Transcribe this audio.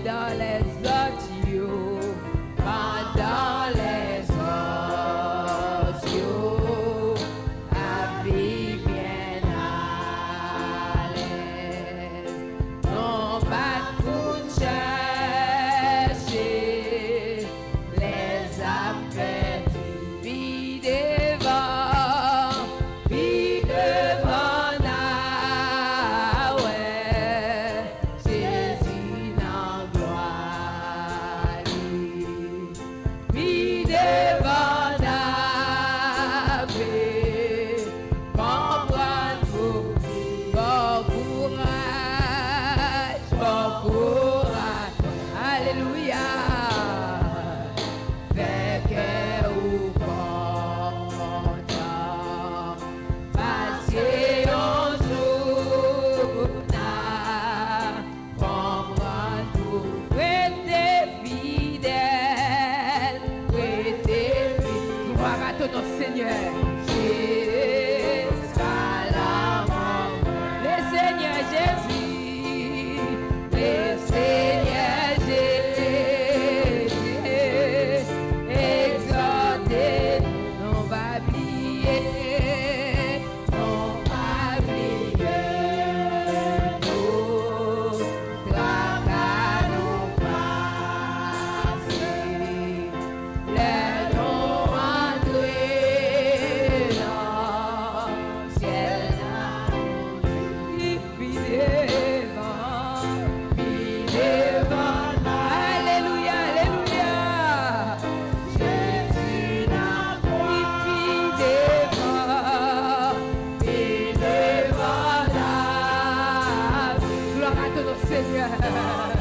pendant les autres, pendant les autres, habille bien à l'aise, non pas pour chercher les affaires, puis devant, na, ouais, Jésus dans gloire, puis devant na, comprendre pour bon courage, alléluia, fait que ou content, parce que on joue comprendre pour rester fidèle, gloire à ton Seigneur. Jusqu'à la mort, le Seigneur Jésus, le Seigneur Jésus, exalté, non pas oublier, non pas oublier, nous, tracas nous passer, les noms entrés dans le ciel, puis devant, alléluia, alléluia, Jésus n'a puis devant la gloire à ton Seigneur.